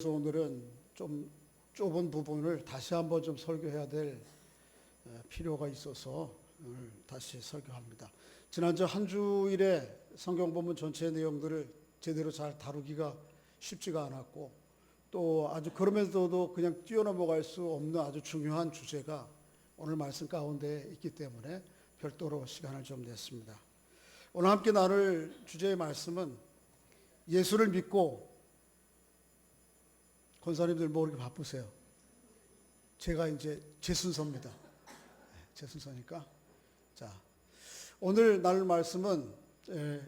그래서 오늘은 좀 좁은 부분을 다시 한번 좀 설교해야 될 필요가 있어서 오늘 다시 설교합니다. 지난주 한 주일에 성경 본문 전체의 내용들을 제대로 잘 다루기가 쉽지가 않았고, 또 아주 그러면서도 그냥 뛰어넘어갈 수 없는 아주 중요한 주제가 오늘 말씀 가운데 있기 때문에 별도로 시간을 좀 냈습니다. 오늘 함께 나눌 주제의 말씀은 예수를 믿고, 권사님들 뭐 이렇게 바쁘세요? 제가 이제 제 순서입니다. 제 순서니까. 자, 오늘 나눌 말씀은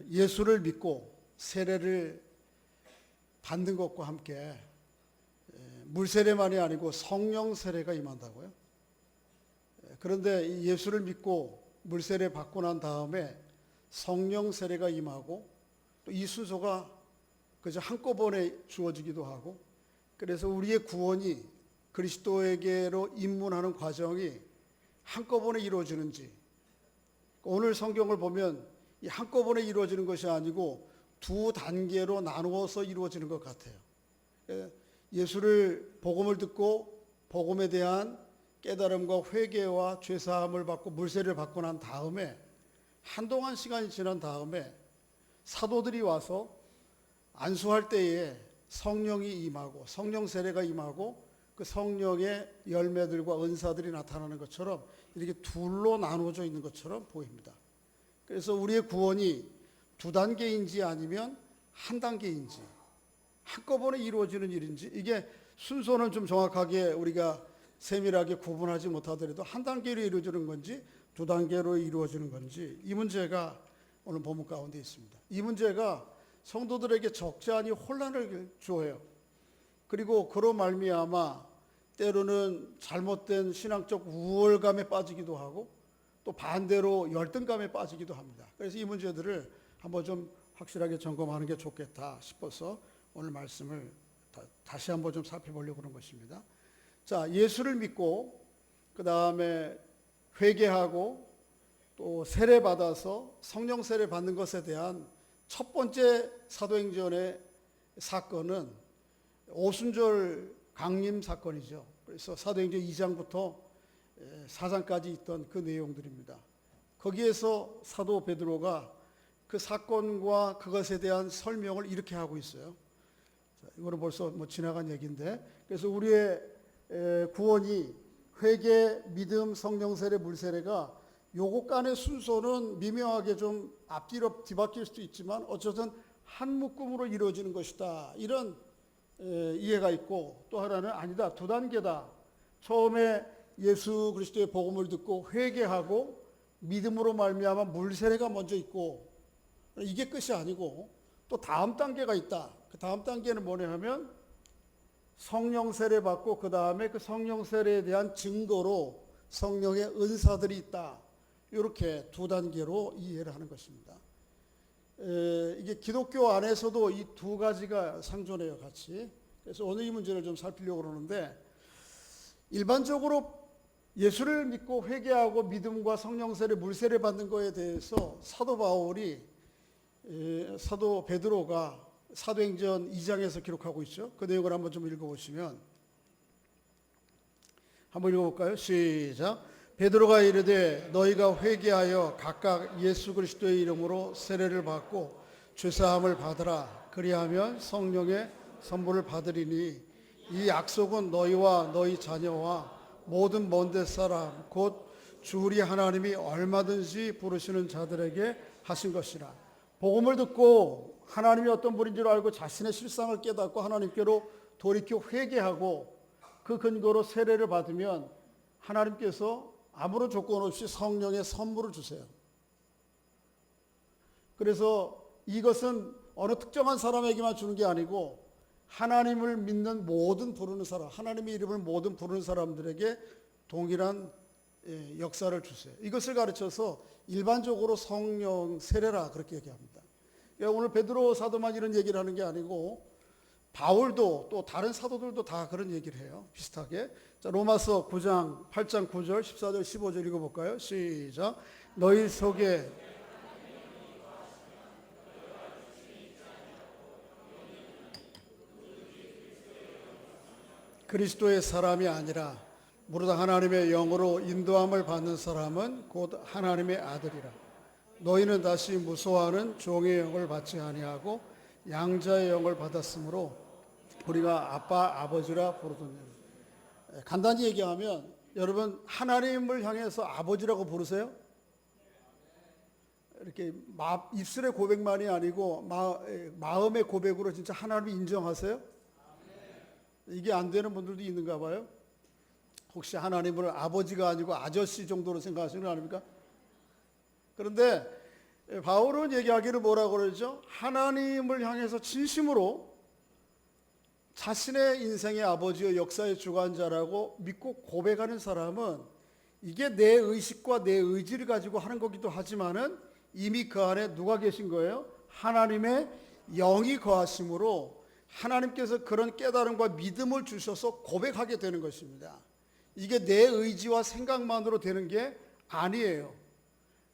예수를 믿고 세례를 받는 것과 함께 물세례만이 아니고 성령 세례가 임한다고요. 그런데 예수를 믿고 물세례 받고 난 다음에 성령 세례가 임하고, 또 이 순서가 그저 한꺼번에 주어지기도 하고, 그래서 우리의 구원이 그리스도에게로 입문하는 과정이 한꺼번에 이루어지는지, 오늘 성경을 보면 이 한꺼번에 이루어지는 것이 아니고 두 단계로 나누어서 이루어지는 것 같아요. 예수를 복음을 듣고 복음에 대한 깨달음과 회개와 죄사함을 받고 물세례를 받고 난 다음에 한동안 시간이 지난 다음에 사도들이 와서 안수할 때에 성령이 임하고 성령 세례가 임하고 그 성령의 열매들과 은사들이 나타나는 것처럼 이렇게 둘로 나누어져 있는 것처럼 보입니다. 그래서 우리의 구원이 두 단계인지 아니면 한 단계인지, 한꺼번에 이루어지는 일인지, 이게 순서는 좀 정확하게 우리가 세밀하게 구분하지 못하더라도 한 단계로 이루어지는 건지 두 단계로 이루어지는 건지, 이 문제가 오늘 본문 가운데 있습니다. 이 문제가 성도들에게 적지 않은 혼란을 주어요. 그리고 그로 말미암아 때로는 잘못된 신앙적 우월감에 빠지기도 하고, 또 반대로 열등감에 빠지기도 합니다. 그래서 이 문제들을 한번 좀 확실하게 점검하는 게 좋겠다 싶어서 오늘 말씀을 다시 한번 좀 살펴보려고 하는 것입니다. 자, 예수를 믿고 그 다음에 회개하고 또 세례 받아서 성령 세례 받는 것에 대한 첫 번째 사도행전의 사건은 오순절 강림 사건이죠. 그래서 사도행전 2장부터 4장까지 있던 그 내용들입니다. 거기에서 사도 베드로가 그 사건과 그것에 대한 설명을 이렇게 하고 있어요. 자, 이거는 벌써 지나간 얘기인데, 그래서 우리의 구원이 회개, 믿음, 성령 세례, 물 세례가 요것 간의 순서는 미묘하게 좀 앞뒤로 뒤바뀔 수도 있지만 어쨌든 한 묶음으로 이루어지는 것이다, 이런 이해가 있고, 또 하나는 아니다, 두 단계다. 처음에 예수 그리스도의 복음을 듣고 회개하고 믿음으로 말미암아 물세례가 먼저 있고, 이게 끝이 아니고 또 다음 단계가 있다. 그 다음 단계는 뭐냐 하면 성령 세례 받고 그 다음에 그 성령 세례에 대한 증거로 성령의 은사들이 있다. 이렇게 두 단계로 이해를 하는 것입니다. 이게 기독교 안에서도 이 두 가지가 상존해요, 같이. 그래서 오늘 이 문제를 좀 살피려고 그러는데, 일반적으로 예수를 믿고 회개하고 믿음과 성령 세례, 물 세례 받는 거에 대해서 사도 바울이, 사도 베드로가 사도행전 2장에서 기록하고 있죠. 그 내용을 한번 좀 읽어보시면, 한번 읽어볼까요? 시작. 베드로가 이르되 너희가 회개하여 각각 예수 그리스도의 이름으로 세례를 받고 죄사함을 받으라. 그리하면 성령의 선물을 받으리니 이 약속은 너희와 너희 자녀와 모든 먼데 사람 곧 주 우리 하나님이 얼마든지 부르시는 자들에게 하신 것이라. 복음을 듣고 하나님이 어떤 분인 줄 알고 자신의 실상을 깨닫고 하나님께로 돌이켜 회개하고 그 근거로 세례를 받으면 하나님께서 아무런 조건 없이 성령의 선물을 주세요. 그래서 이것은 어느 특정한 사람에게만 주는 게 아니고 하나님을 믿는 모든 부르는 사람, 하나님의 이름을 모든 부르는 사람들에게 동일한 역사를 주세요. 이것을 가르쳐서 일반적으로 성령 세례라 그렇게 얘기합니다. 오늘 베드로 사도만 이런 얘기를 하는 게 아니고 바울도 또 다른 사도들도 다 그런 얘기를 해요. 비슷하게. 자, 로마서 9장 8장 9절 14절 15절 읽어볼까요? 시작. 너희 속에 그리스도의 사람이 아니라 무릇 하나님의 영으로 인도함을 받는 사람은 곧 하나님의 아들이라. 너희는 다시 무소하는 종의 영을 받지 아니하고 양자의 영을 받았으므로 우리가 아빠 아버지라 부르더니. 간단히 얘기하면 여러분 하나님을 향해서 아버지라고 부르세요? 이렇게 입술의 고백만이 아니고 마음의 고백으로 진짜 하나님을 인정하세요? 이게 안 되는 분들도 있는가 봐요. 혹시 하나님을 아버지가 아니고 아저씨 정도로 생각하시는 거 아닙니까? 그런데 바울은 얘기하기를 뭐라고 그러죠? 하나님을 향해서 진심으로 자신의 인생의 아버지요 역사의 주관자라고 믿고 고백하는 사람은 이게 내 의식과 내 의지를 가지고 하는 거기도 하지만은 이미 그 안에 누가 계신 거예요? 하나님의 영이 거하심으로 하나님께서 그런 깨달음과 믿음을 주셔서 고백하게 되는 것입니다. 이게 내 의지와 생각만으로 되는 게 아니에요.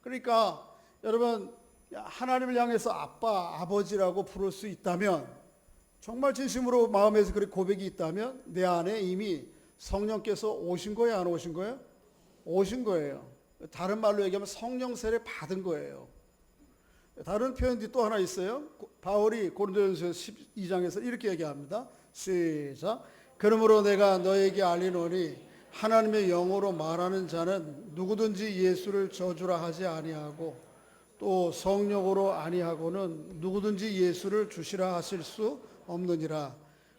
그러니까 여러분 하나님을 향해서 아빠, 아버지라고 부를 수 있다면, 정말 진심으로 마음에서 그렇게 고백이 있다면 내 안에 이미 성령께서 오신 거예요, 안 오신 거예요? 오신 거예요. 다른 말로 얘기하면 성령 세례 받은 거예요. 다른 표현이 또 하나 있어요. 바울이 고린도전서 12장에서 이렇게 얘기합니다. 시작. 그러므로 내가 너에게 알리노니 하나님의 영으로 말하는 자는 누구든지 예수를 저주라 하지 아니하고 또 성령으로 아니하고는 누구든지 예수를 주시라 하실 수 없느니라.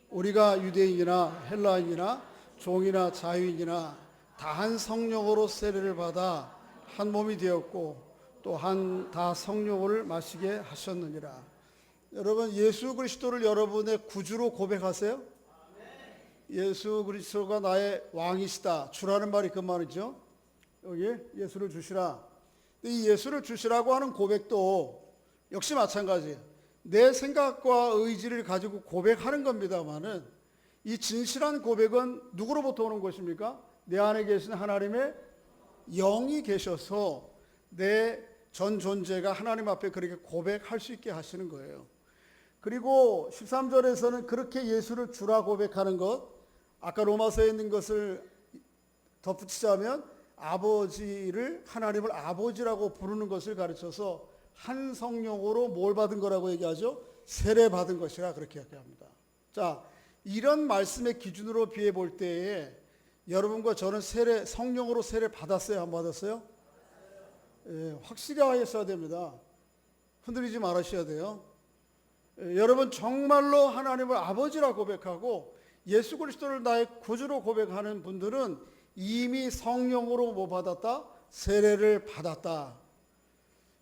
우리가 유대인이나 헬라인이나 종이나 자유인이나 다 한 성령으로 세례를 받아 한 몸이 되었고 또 한 다 성령을 마시게 하셨느니라. 여러분 예수 그리스도를 여러분의 구주로 고백하세요? 예수 그리스도가 나의 왕이시다. 주라는 말이 그 말이죠. 여기 예수를 주시라. 이 예수를 주시라고 하는 고백도 역시 마찬가지. 내 생각과 의지를 가지고 고백하는 겁니다만은 이 진실한 고백은 누구로부터 오는 것입니까? 내 안에 계신 하나님의 영이 계셔서 내 전 존재가 하나님 앞에 그렇게 고백할 수 있게 하시는 거예요. 그리고 13절에서는 그렇게 예수를 주라 고백하는 것, 아까 로마서에 있는 것을 덧붙이자면 아버지를, 하나님을 아버지라고 부르는 것을 가르쳐서 한 성령으로 뭘 받은 거라고 얘기하죠? 세례 받은 것이라 그렇게 얘기합니다. 자, 이런 말씀의 기준으로 비해 볼 때에 여러분과 저는 성령으로 세례 받았어요? 안 받았어요? 예, 확실히 하셔야 됩니다. 흔들리지 말으셔야 돼요. 예, 여러분 정말로 하나님을 아버지라 고백하고 예수 그리스도를 나의 구주로 고백하는 분들은 이미 성령으로 뭐 받았다? 세례를 받았다.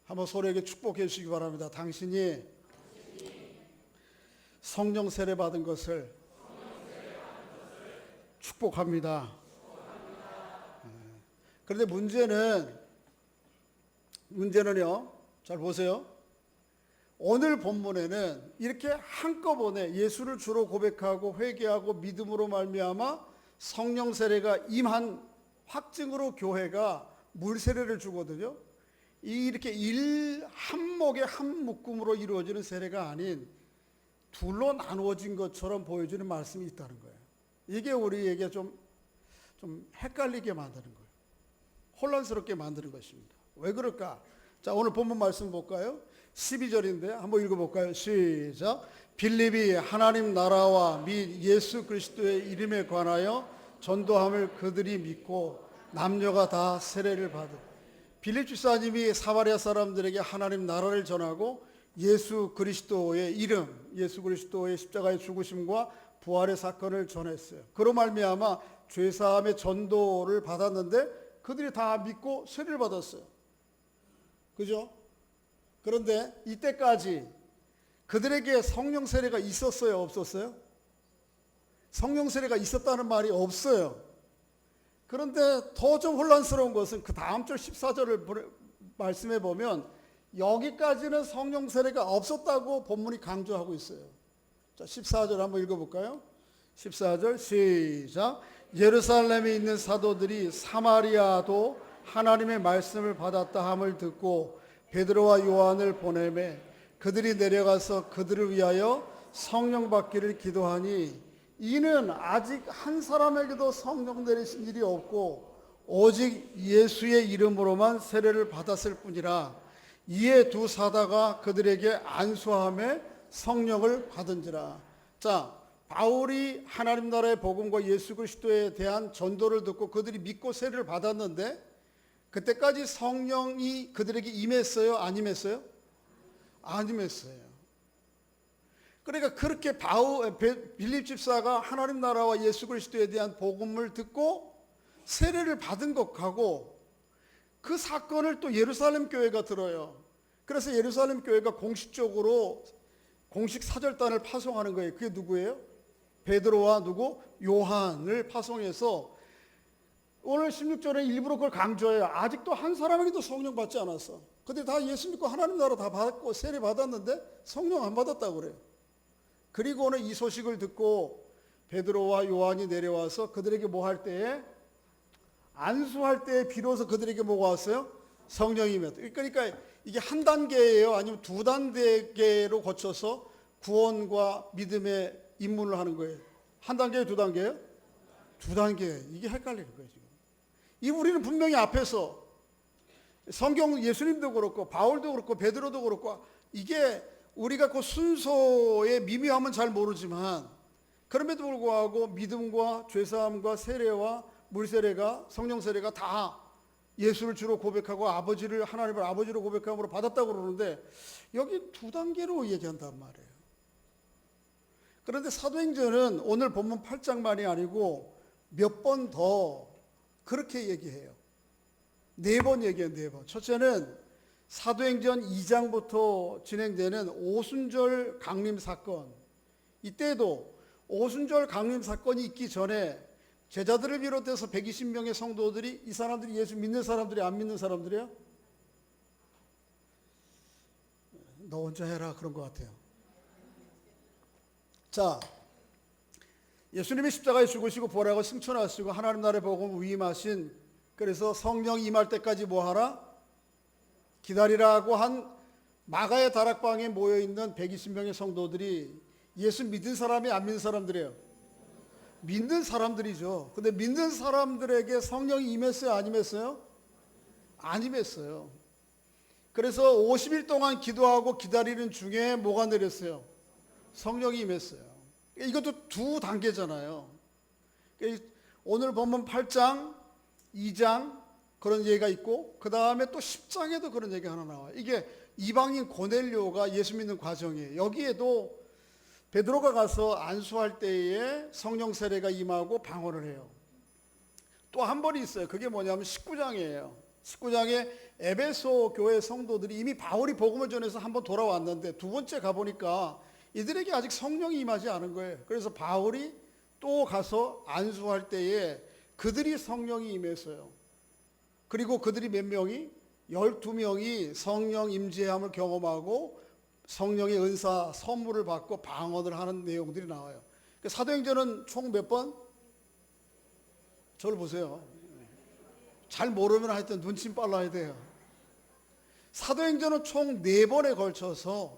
한번 서로에게 축복해 주시기 바랍니다. 당신이 성령 세례 받은 것을 축복합니다. 그런데 문제는요, 잘 보세요. 오늘 본문에는 이렇게 한꺼번에 예수를 주로 고백하고 회개하고 믿음으로 말미암아 성령 세례가 임한 확증으로 교회가 물 세례를 주거든요. 이렇게 한목의 한 묶음으로 이루어지는 세례가 아닌 둘로 나누어진 것처럼 보여주는 말씀이 있다는 거예요. 이게 우리에게 좀 헷갈리게 만드는 거예요. 혼란스럽게 만드는 것입니다. 왜 그럴까? 자, 오늘 본문 말씀 볼까요? 12절인데 한번 읽어볼까요? 시작. 빌립이 하나님 나라와 및 예수 그리스도의 이름에 관하여 전도함을 그들이 믿고 남녀가 다 세례를 받은. 빌립 집사님이 사마리아 사람들에게 하나님 나라를 전하고 예수 그리스도의 이름, 예수 그리스도의 십자가의 죽으심과 부활의 사건을 전했어요. 그로 말미암아 죄사함의 전도를 받았는데 그들이 다 믿고 세례를 받았어요. 그죠? 그런데 이때까지 그들에게 성령 세례가 있었어요? 없었어요? 성령 세례가 있었다는 말이 없어요. 그런데 더 좀 혼란스러운 것은 그 다음 절 14절을 말씀해 보면 여기까지는 성령 세례가 없었다고 본문이 강조하고 있어요. 자, 14절 한번 읽어볼까요? 14절 시작. 예루살렘에 있는 사도들이 사마리아도 하나님의 말씀을 받았다 함을 듣고 베드로와 요한을 보내매 그들이 내려가서 그들을 위하여 성령 받기를 기도하니 이는 아직 한 사람에게도 성령 내리신 일이 없고 오직 예수의 이름으로만 세례를 받았을 뿐이라. 이에 두 사다가 그들에게 안수함에 성령을 받은지라. 자, 바울이 하나님 나라의 복음과 예수 그리스도에 대한 전도를 듣고 그들이 믿고 세례를 받았는데 그때까지 성령이 그들에게 임했어요? 안 임했어요? 안 임했어요. 그러니까 그렇게 빌립 집사가 하나님 나라와 예수 그리스도에 대한 복음을 듣고 세례를 받은 것하고 그 사건을 또 예루살렘 교회가 들어요. 그래서 예루살렘 교회가 공식적으로 공식 사절단을 파송하는 거예요. 그게 누구예요? 베드로와 누구? 요한을 파송해서 오늘 16절에 일부러 그걸 강조해요. 아직도 한 사람에게도 성령 받지 않았어. 근데 다 예수 믿고 하나님 나라 다 받고 세례 받았는데 성령 안 받았다고 그래요. 그리고는 이 소식을 듣고 베드로와 요한이 내려와서 그들에게 뭐 할 때에 안수할 때에 비로소 그들에게 뭐가 왔어요? 성령이 임했다. 그러니까 이게 한 단계예요? 아니면 두 단계로 거쳐서 구원과 믿음의 입문을 하는 거예요? 한 단계예요? 두 단계예요? 두 단계. 이게 헷갈리는 거예요 지금. 이 우리는 분명히 앞에서 성경 예수님도 그렇고 바울도 그렇고 베드로도 그렇고 이게 우리가 그 순서의 미묘함은 잘 모르지만 그럼에도 불구하고 믿음과 죄사함과 세례와 물세례가 성령 세례가 다 예수를 주로 고백하고 아버지를 하나님을 아버지로 고백함으로 받았다고 그러는데 여기 두 단계로 얘기한단 말이에요. 그런데 사도행전은 오늘 본문 8장만이 아니고 몇 번 더 그렇게 얘기해요. 4번 얘기해요. 4번. 첫째는 사도행전 2장부터 진행되는 오순절 강림 사건. 이때도 오순절 강림 사건이 있기 전에 제자들을 비롯해서 120명의 성도들이 이 사람들이 예수 믿는 사람들이 안 믿는 사람들이에요? 너 혼자 해라 그런 것 같아요. 자, 예수님이 십자가에 죽으시고 부활하고 승천하시고 하나님 나라의 복음을 위임하신 그래서 성령 임할 때까지 뭐 하라? 기다리라고 한 마가의 다락방에 모여있는 120명의 성도들이 예수 믿는 사람이 안 믿는 사람들이에요? 믿는 사람들이죠. 근데 믿는 사람들에게 성령이 임했어요? 안 임했어요? 안 임했어요. 그래서 50일 동안 기도하고 기다리는 중에 뭐가 내렸어요? 성령이 임했어요. 이것도 두 단계잖아요. 오늘 본문 8장, 2장 그런 얘기가 있고 그 다음에 또 10장에도 그런 얘기 하나 나와요. 이게 이방인 고넬료가 예수 믿는 과정이에요. 여기에도 베드로가 가서 안수할 때에 성령 세례가 임하고 방언을 해요. 또 한 번이 있어요. 그게 뭐냐면 19장이에요. 19장에 에베소 교회 성도들이 이미 바울이 복음을 전해서 한번 돌아왔는데 두 번째 가보니까 이들에게 아직 성령이 임하지 않은 거예요. 그래서 바울이 또 가서 안수할 때에 그들이 성령이 임했어요. 그리고 그들이 몇 명이? 12명이 성령 임재함을 경험하고 성령의 은사 선물을 받고 방언을 하는 내용들이 나와요. 사도행전은 총 몇 번? 저를 보세요. 잘 모르면 하여튼 눈치 빨라야 돼요. 사도행전은 총 4번에 걸쳐서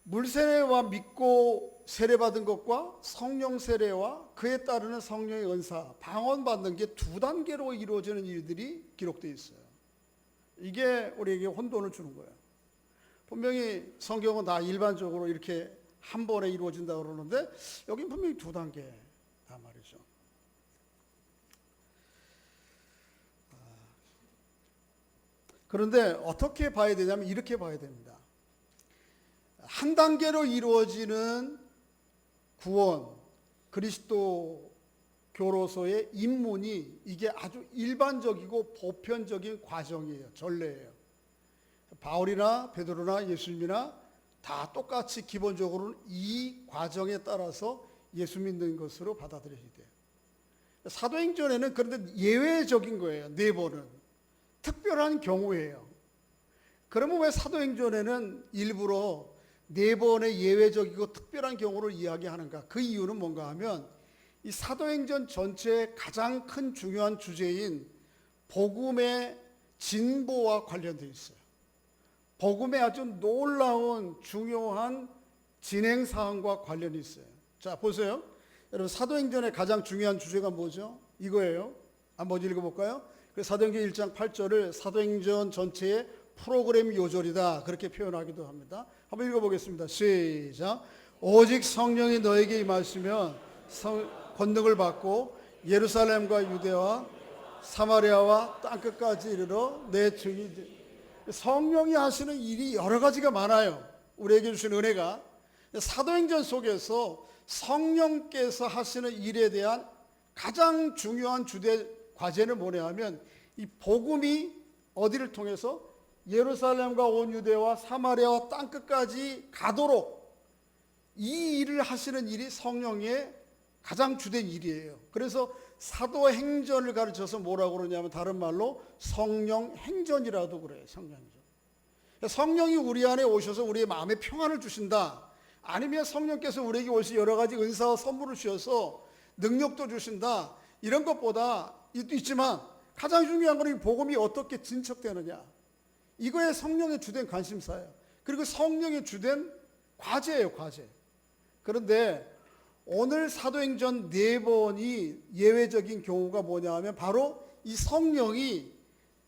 물세례와 믿고 세례받은 것과 성령 세례와 그에 따르는 성령의 은사, 방언 받는 게 두 단계로 이루어지는 일들이 기록되어 있어요. 이게 우리에게 혼돈을 주는 거예요. 분명히 성경은 다 일반적으로 이렇게 한 번에 이루어진다고 그러는데 여긴 분명히 두 단계다 말이죠. 그런데 어떻게 봐야 되냐면 이렇게 봐야 됩니다. 한 단계로 이루어지는 구원, 그리스도교로서의 입문이 이게 아주 일반적이고 보편적인 과정이에요. 전례예요. 바울이나 베드로나 예수님이나 다 똑같이 기본적으로는 이 과정에 따라서 예수 믿는 것으로 받아들여야 돼요. 사도행전에는 그런데 예외적인 거예요. 4번은. 특별한 경우예요. 그러면 왜 사도행전에는 일부러 4번의 예외적이고 특별한 경우를 이야기하는가? 그 이유는 뭔가 하면 이 사도행전 전체의 가장 큰 중요한 주제인 복음의 진보와 관련되어 있어요. 복음의 아주 놀라운 중요한 진행사항과 관련이 있어요. 자, 보세요. 여러분, 사도행전의 가장 중요한 주제가 뭐죠? 이거예요. 한번 읽어볼까요? 그래서 사도행전 1장 8절을 사도행전 전체의 프로그램 요절이다, 그렇게 표현하기도 합니다. 한번 읽어보겠습니다. 시작. 오직 성령이 너에게 임하시면 권능을 받고 예루살렘과 유대와 사마리아와 땅끝까지 이르러 내 증인이. 성령이 하시는 일이 여러 가지가 많아요. 우리에게 주신 은혜가. 사도행전 속에서 성령께서 하시는 일에 대한 가장 중요한 주대 과제는 뭐냐 하면, 이 복음이 어디를 통해서 예루살렘과 온 유대와 사마리아와 땅끝까지 가도록 이 일을 하시는 일이 성령의 가장 주된 일이에요. 그래서 사도행전을 가르쳐서 뭐라고 그러냐면, 다른 말로 성령행전이라도 그래요. 성령행전. 성령이 우리 안에 오셔서 우리의 마음에 평안을 주신다, 아니면 성령께서 우리에게 오셔서 여러 가지 은사와 선물을 주셔서 능력도 주신다, 이런 것보다 있지만 가장 중요한 것은 이 복음이 어떻게 진척되느냐, 이거에 성령의 주된 관심사예요. 그리고 성령의 주된 과제예요, 과제. 그런데 오늘 사도행전 4번이 예외적인 경우가 뭐냐 하면, 바로 이 성령이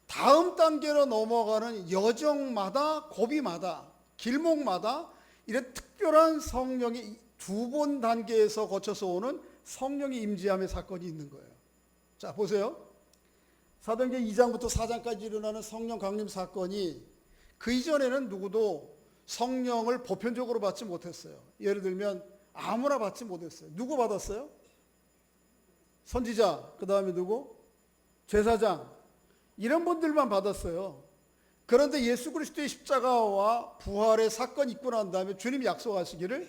다음 단계로 넘어가는 여정마다, 고비마다, 길목마다 이런 특별한 성령이 2번 단계에서 거쳐서 오는 성령의 임재함의 사건이 있는 거예요. 자, 보세요. 사도행전 2장부터 4장까지 일어나는 성령 강림 사건이, 그 이전에는 누구도 성령을 보편적으로 받지 못했어요. 예를 들면 아무나 받지 못했어요. 누구 받았어요? 선지자, 그 다음에 누구? 제사장, 이런 분들만 받았어요. 그런데 예수 그리스도의 십자가와 부활의 사건이 있고 난 다음에 주님이 약속하시기를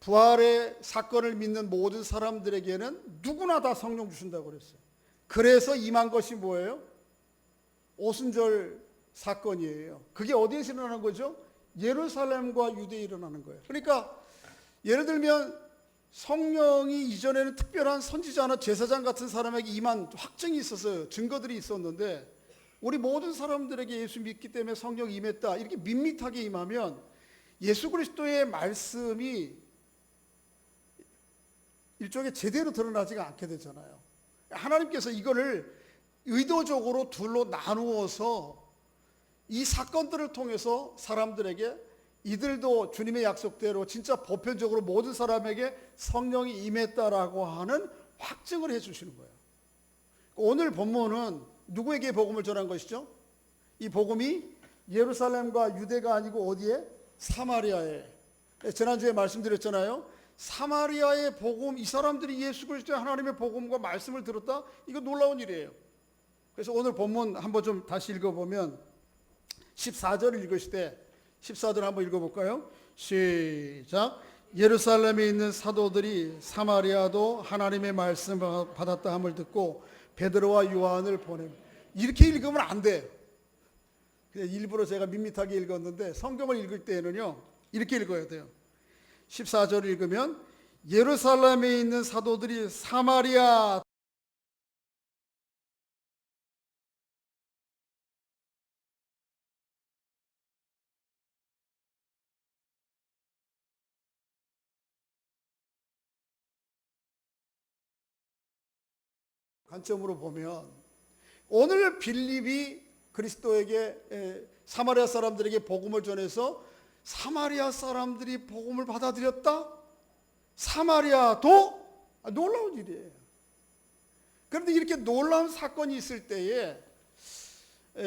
부활의 사건을 믿는 모든 사람들에게는 누구나 다 성령 주신다고 그랬어요. 그래서 임한 것이 뭐예요? 오순절 사건이에요. 그게 어디에서 일어나는 거죠? 예루살렘과 유대에 일어나는 거예요. 그러니까 예를 들면 성령이 이전에는 특별한 선지자나 제사장 같은 사람에게 임한 확증이 있었어요. 증거들이 있었는데, 우리 모든 사람들에게 예수 믿기 때문에 성령이 임했다, 이렇게 밋밋하게 임하면 예수 그리스도의 말씀이 일종의 제대로 드러나지가 않게 되잖아요. 하나님께서 이거를 의도적으로 둘로 나누어서 이 사건들을 통해서 사람들에게, 이들도 주님의 약속대로 진짜 보편적으로 모든 사람에게 성령이 임했다라고 하는 확증을 해주시는 거예요. 오늘 본문은 누구에게 복음을 전한 것이죠? 이 복음이 예루살렘과 유대가 아니고 어디에? 사마리아에. 지난주에 말씀드렸잖아요. 사마리아의 복음, 이 사람들이 예수 그리스도의 하나님의 복음과 말씀을 들었다? 이거 놀라운 일이에요. 그래서 오늘 본문 한번 좀 다시 읽어보면 14절을 읽으실 때, 14절 한번 읽어볼까요? 시작. 예루살렘에 있는 사도들이 사마리아도 하나님의 말씀을 받았다 함을 듣고 베드로와 요한을 보냄. 이렇게 읽으면 안 돼요. 일부러 제가 밋밋하게 읽었는데, 성경을 읽을 때는요 이렇게 읽어야 돼요. 14절을 읽으면 예루살렘에 있는 사도들이 사마리아 관점으로 보면, 오늘 빌립이 그리스도에게, 사마리아 사람들에게 복음을 전해서 사마리아 사람들이 복음을 받아들였다? 사마리아도? 놀라운 일이에요. 그런데 이렇게 놀라운 사건이 있을 때에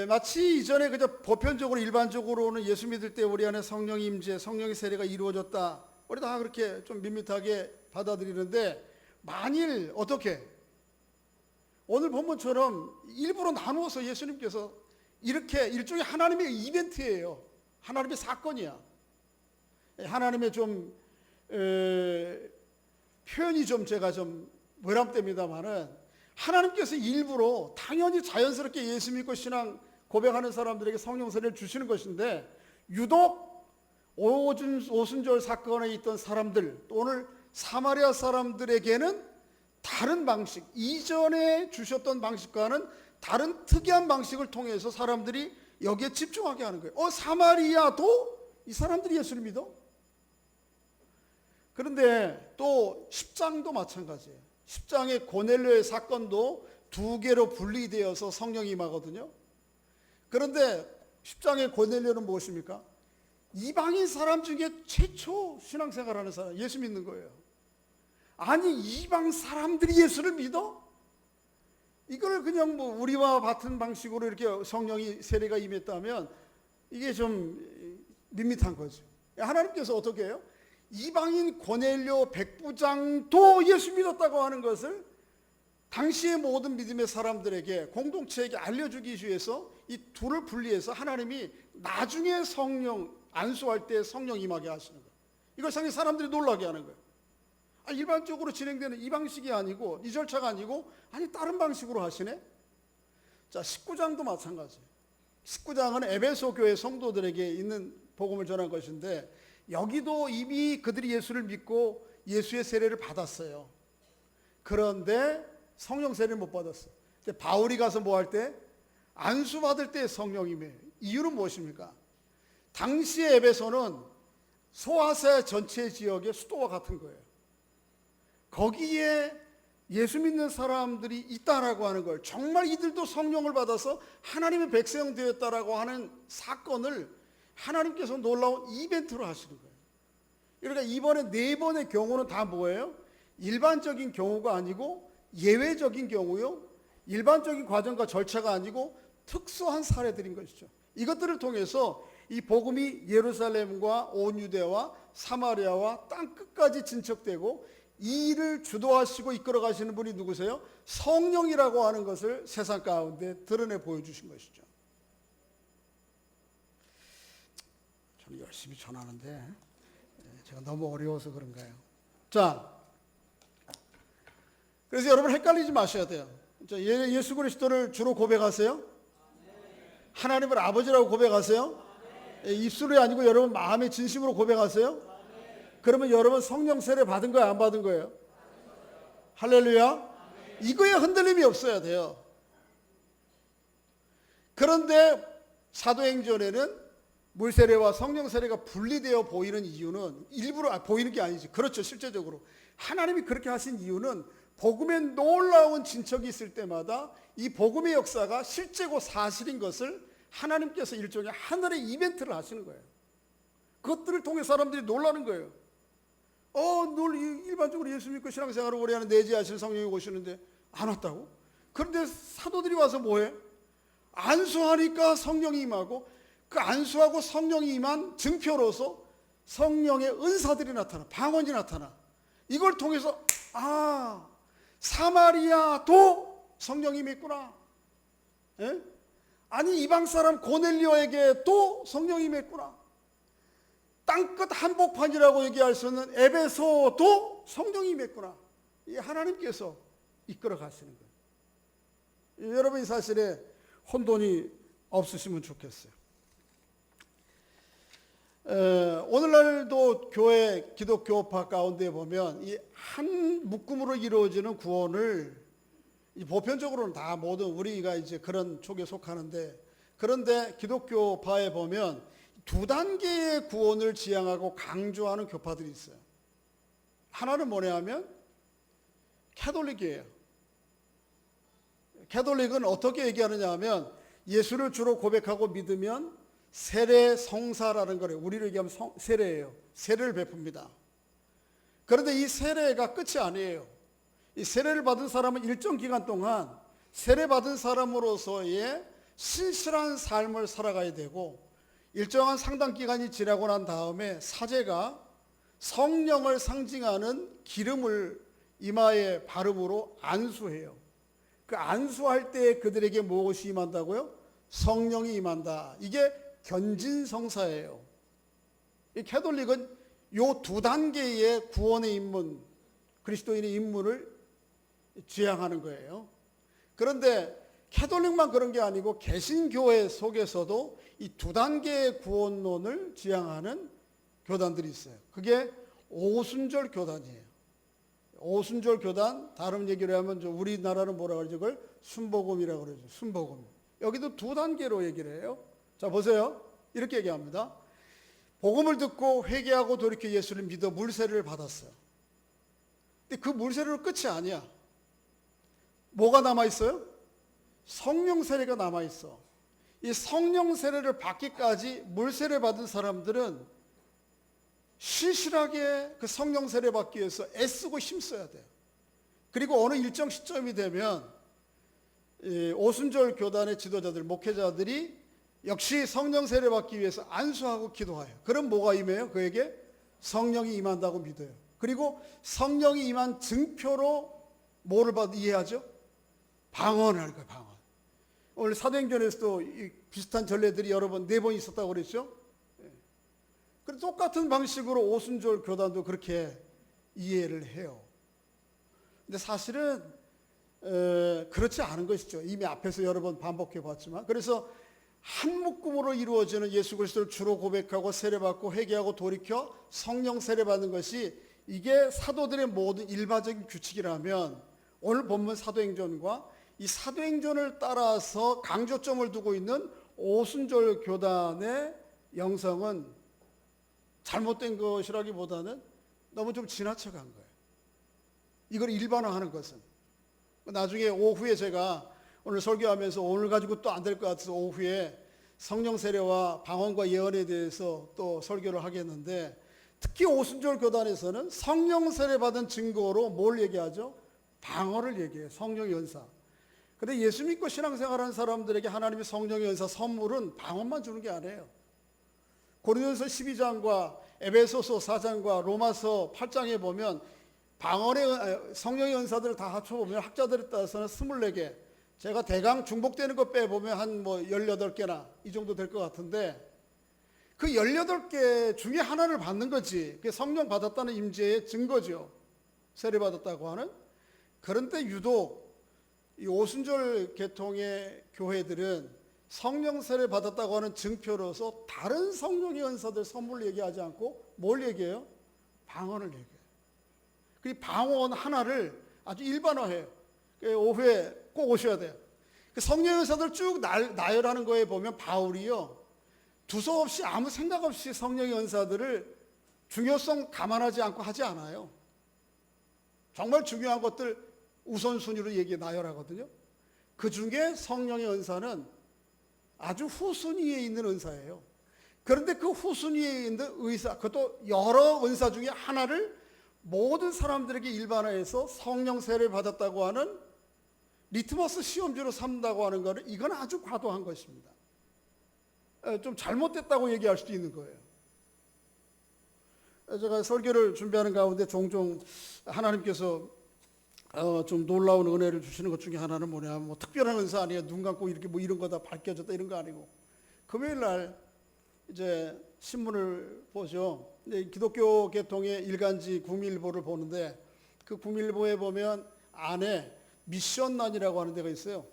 마치 이전에 그저 보편적으로 일반적으로는 예수 믿을 때 우리 안에 성령의 임재, 성령의 세례가 이루어졌다, 우리 다 그렇게 좀 밋밋하게 받아들이는데, 만일 어떻게 오늘 본문처럼 일부러 나누어서 예수님께서 이렇게 일종의 하나님의 이벤트예요. 하나님의 사건이야. 하나님의 좀 표현이 좀 제가 좀 외람됩니다만은, 하나님께서 일부러 당연히 자연스럽게 예수 믿고 신앙 고백하는 사람들에게 성령 세례를 주시는 것인데, 유독 오순절 사건에 있던 사람들, 또 오늘 사마리아 사람들에게는 다른 방식, 이전에 주셨던 방식과는 다른 특이한 방식을 통해서 사람들이 여기에 집중하게 하는 거예요. 사마리아도 이 사람들이 예수를 믿어? 그런데 또 10장도 마찬가지예요. 10장의 고넬료의 사건도 두 개로 분리되어서 성령이 임하거든요. 그런데 10장의 고넬료는 무엇입니까? 이방인 사람 중에 최초 신앙생활하는 사람, 예수 믿는 거예요. 아니, 이방 사람들이 예수를 믿어? 이걸 그냥 뭐 우리와 같은 방식으로 이렇게 성령이 세례가 임했다면 이게 좀 밋밋한 거죠. 하나님께서 어떻게 해요? 이방인 고넬료 백부장도 예수 믿었다고 하는 것을 당시의 모든 믿음의 사람들에게, 공동체에게 알려주기 위해서 이 둘을 분리해서 하나님이 나중에 성령 안수할 때 성령 임하게 하시는 거예요. 이걸 상당히 사람들이 놀라게 하는 거예요. 일반적으로 진행되는 이 방식이 아니고, 이 절차가 아니고, 아니 다른 방식으로 하시네. 자, 19장도 마찬가지예요. 19장은 에베소 교회 성도들에게 있는 복음을 전한 것인데, 여기도 이미 그들이 예수를 믿고 예수의 세례를 받았어요. 그런데 성령 세례를 못 받았어요. 바울이 가서 뭐 할 때? 안수 받을 때 성령임이에요. 이유는 무엇입니까? 당시의 에베소는 소아시아 전체 지역의 수도와 같은 거예요. 거기에 예수 믿는 사람들이 있다라고 하는 걸, 정말 이들도 성령을 받아서 하나님의 백성 되었다라고 하는 사건을 하나님께서 놀라운 이벤트로 하시는 거예요. 그러니까 이번에 네 번의 경우는 다 뭐예요? 일반적인 경우가 아니고 예외적인 경우요, 일반적인 과정과 절차가 아니고 특수한 사례들인 것이죠. 이것들을 통해서 이 복음이 예루살렘과 온 유대와 사마리아와 땅 끝까지 진척되고, 이 일을 주도하시고 이끌어 가시는 분이 누구세요? 성령이라고 하는 것을 세상 가운데 드러내 보여주신 것이죠. 저는 열심히 전하는데 제가 너무 어려워서 그런가요? 자, 그래서 여러분 헷갈리지 마셔야 돼요. 예수 그리스도를 주로 고백하세요? 하나님을 아버지라고 고백하세요? 입술이 아니고 여러분 마음의 진심으로 고백하세요? 그러면 여러분 성령 세례 받은 거예요, 안 받은 거예요? 할렐루야. 이거에 흔들림이 없어야 돼요. 그런데 사도행전에는 물세례와 성령 세례가 분리되어 보이는 이유는, 일부러 보이는 게 아니지, 그렇죠, 실제적으로 하나님이 그렇게 하신 이유는 복음의 놀라운 진척이 있을 때마다 이 복음의 역사가 실제고 사실인 것을 하나님께서 일종의 하늘의 이벤트를 하시는 거예요. 그것들을 통해 사람들이 놀라는 거예요. 일반적으로 예수 믿고 신앙생활을 오래 하는 내재하신 성령이 오시는데 안 왔다고? 그런데 사도들이 와서 뭐해? 안수하니까 성령이 임하고, 그 안수하고 성령이 임한 증표로서 성령의 은사들이 나타나, 방언이 나타나. 이걸 통해서 사마리아도 성령이 임했구나. 예? 아니 이방 사람 고넬료에게 또 성령이 임했구나. 땅끝 한복판이라고 얘기할 수 있는 에베소도 성령이 임했구나. 이 하나님께서 이끌어 가시는 거예요. 여러분이 사실에 혼돈이 없으시면 좋겠어요. 오늘날도 교회 기독교파 가운데 보면 이 한 묶음으로 이루어지는 구원을 보편적으로는 다 모든 우리가 이제 그런 쪽에 속하는데, 그런데 기독교파에 보면 두 단계의 구원을 지향하고 강조하는 교파들이 있어요. 하나는 뭐냐 하면 캐톨릭이에요. 캐톨릭은 어떻게 얘기하느냐 하면 예수를 주로 고백하고 믿으면 세례 성사라는 거를, 우리로 얘기하면 세례예요. 세례를 베풉니다. 그런데 이 세례가 끝이 아니에요. 이 세례를 받은 사람은 일정 기간 동안 세례 받은 사람으로서의 신실한 삶을 살아가야 되고, 일정한 상당 기간이 지나고 난 다음에 사제가 성령을 상징하는 기름을 이마에 바름으로 안수해요. 그 안수할 때 그들에게 무엇이 임한다고요? 성령이 임한다. 이게 견진성사예요. 이 캐톨릭은 요 두 단계의 구원의 입문, 그리스도인의 입문을 지향하는 거예요. 그런데 캐톨릭만 그런 게 아니고 개신교회 속에서도 이 두 단계의 구원론을 지향하는 교단들이 있어요. 그게 오순절 교단이에요. 오순절 교단, 다른 얘기를 하면 우리나라는 뭐라 그러죠? 그걸 순복음이라고 그러죠. 순복음. 여기도 두 단계로 얘기를 해요. 자, 보세요. 이렇게 얘기합니다. 복음을 듣고 회개하고 돌이켜 예수를 믿어 물세례를 받았어요. 근데 그 물세례로 끝이 아니야. 뭐가 남아있어요? 성령 세례가 남아있어. 이 성령 세례를 받기까지 물세례 받은 사람들은 실실하게 그 성령 세례 받기 위해서 애쓰고 힘써야 돼요. 그리고 어느 일정 시점이 되면 오순절 교단의 지도자들, 목회자들이 역시 성령 세례 받기 위해서 안수하고 기도해요. 그럼 뭐가 임해요? 그에게 성령이 임한다고 믿어요. 그리고 성령이 임한 증표로 뭐를 이해하죠? 방언을 하는 거예요. 방언. 오늘 사도행전에서도 비슷한 전례들이 여러 번, 4번 있었다고 그랬죠? 그래서 똑같은 방식으로 오순절 교단도 그렇게 이해를 해요. 근데 사실은 그렇지 않은 것이죠. 이미 앞에서 여러 번 반복해 봤지만. 그래서 한 묶음으로 이루어지는 예수 그리스도를 주로 고백하고 세례받고 회개하고 돌이켜 성령 세례받는 것이 이게 사도들의 모든 일반적인 규칙이라면 오늘 본문 사도행전과 이 사도행전을 따라서 강조점을 두고 있는 오순절 교단의 영성은 잘못된 것이라기보다는 너무 좀 지나쳐간 거예요. 이걸 일반화하는 것은. 나중에 오후에 제가 오늘 설교하면서 오늘 가지고 또 안 될 것 같아서 오후에 성령 세례와 방언과 예언에 대해서 또 설교를 하겠는데, 특히 오순절 교단에서는 성령 세례 받은 증거로 뭘 얘기하죠? 방언을 얘기해요. 성령의 연사. 근데 예수 믿고 신앙생활하는 사람들에게 하나님의 성령의 연사 선물은 방언만 주는 게 아니에요. 고린도전서 12장과 에베소서 4장과 로마서 8장에 보면 방언의 성령의 연사들을 다 합쳐보면 학자들에 따라서는 24개, 제가 대강 중복되는 거 빼보면 한 18개나 이 정도 될 것 같은데, 그 18개 중에 하나를 받는 거지. 그게 성령 받았다는 임재의 증거죠. 세례 받았다고 하는. 그런데 유독 이 오순절 계통의 교회들은 성령 세례 받았다고 하는 증표로서 다른 성령의 연사들 선물을 얘기하지 않고 뭘 얘기해요? 방언을 얘기해요. 그 방언 하나를 아주 일반화해요. 오후에 꼭 오셔야 돼요. 그 성령 연사들 쭉 나열하는 거에 보면 바울이요, 두서없이 아무 생각 없이 성령의 연사들을 중요성 감안하지 않고 하지 않아요. 정말 중요한 것들 우선순위로 나열하거든요. 그 중에 성령의 은사는 아주 후순위에 있는 은사예요. 그런데 그 후순위에 있는 의사, 그것도 여러 은사 중에 하나를 모든 사람들에게 일반화해서 성령 세례를 받았다고 하는 리트머스 시험지로 삼는다고 하는 것은 이건 아주 과도한 것입니다. 좀 잘못됐다고 얘기할 수도 있는 거예요. 제가 설교를 준비하는 가운데 종종 하나님께서 좀 놀라운 은혜를 주시는 것 중에 하나는 뭐냐면, 특별한 은사 아니에요. 눈 감고 이렇게 이런 거 다 밝혀졌다 이런 거 아니고, 금요일 날 이제 신문을 보죠. 기독교 계통의 일간지 구미일보를 보는데, 그 구미일보에 보면 안에 미션란이라고 하는 데가 있어요.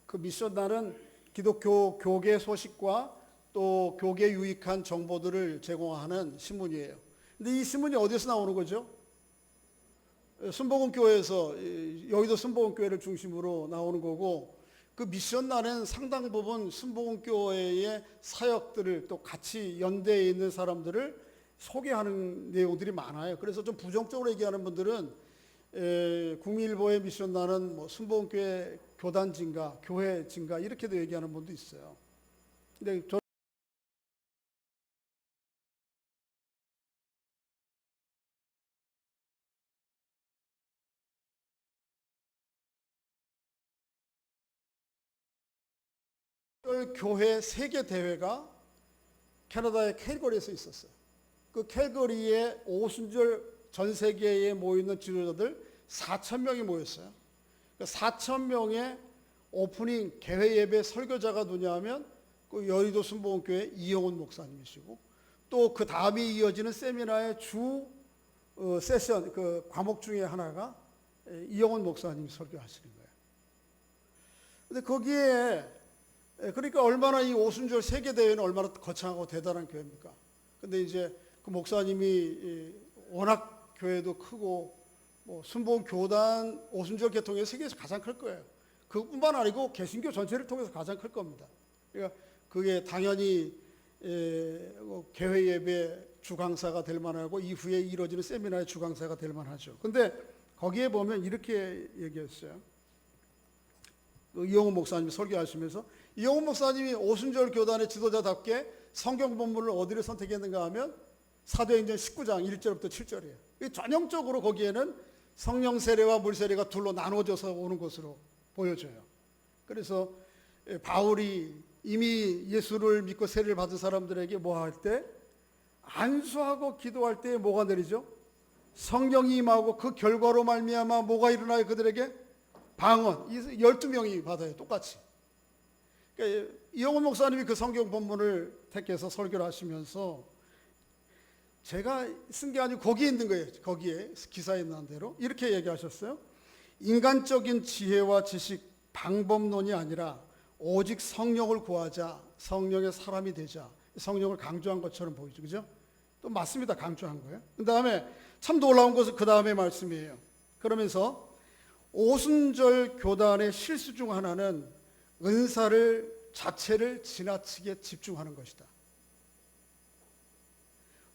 그 미션란은 기독교 교계 소식과 또 교계 유익한 정보들을 제공하는 신문이에요. 근데 이 신문이 어디서 나오는 거죠? 순복음교회에서, 여의도 순복음교회를 중심으로 나오는 거고, 그 미션란은 상당 부분 순복음교회의 사역들을 또 같이 연대에 있는 사람들을 소개하는 내용들이 많아요. 그래서 좀 부정적으로 얘기하는 분들은 구미일보의 미션란은 순복음교회 교단 증가, 교회 증가 이렇게도 얘기하는 분도 있어요. 근데 교회 세계 대회가 캐나다의 캘거리에서 있었어요. 그 캘거리에 오순절 전 세계에 모이는 지도자들 4,000명이 모였어요. 4,000명의 오프닝 개회 예배 설교자가 누냐면 그 여의도 순복음교회 이영훈 목사님이시고, 또 그 다음에 이어지는 세미나의 주 세션 그 과목 중에 하나가 이영훈 목사님이 설교하시는 거예요. 근데 거기에 그러니까 얼마나 이 오순절 세계 대회는 얼마나 거창하고 대단한 교회입니까? 근데 이제 그 목사님이 워낙 교회도 크고 순복음 교단 오순절 계통의 세계에서 가장 클 거예요. 그뿐만 아니고 개신교 전체를 통해서 가장 클 겁니다. 그러니까 그게 당연히 개회 예배 주강사가 될 만하고 이후에 이루어지는 세미나의 주강사가 될 만하죠. 근데 거기에 보면 이렇게 얘기했어요. 이영훈 목사님이 설교하시면서 이영훈 목사님이 오순절 교단의 지도자답게 성경 본문을 어디를 선택했는가 하면 사도행전 19장 1절부터 7절이에요. 전형적으로 거기에는 성령 세례와 물 세례가 둘로 나눠져서 오는 것으로 보여져요. 그래서 바울이 이미 예수를 믿고 세례를 받은 사람들에게 뭐 할 때 안수하고 기도할 때 뭐가 내리죠? 성령이 임하고 그 결과로 말미암아 뭐가 일어나요? 그들에게 방언. 12명이 받아요. 똑같이. 그러니까 이영훈 목사님이 그 성경 본문을 택해서 설교를 하시면서 제가 쓴 게 아니고 거기에 있는 거예요. 거기에 기사에 있는 대로 이렇게 얘기하셨어요. 인간적인 지혜와 지식, 방법론이 아니라 오직 성령을 구하자, 성령의 사람이 되자. 성령을 강조한 것처럼 보이죠. 그죠? 또 맞습니다. 강조한 거예요. 그 다음에 참 놀라운 것은 그 다음에 말씀이에요. 그러면서 오순절 교단의 실수 중 하나는 은사를 자체를 지나치게 집중하는 것이다.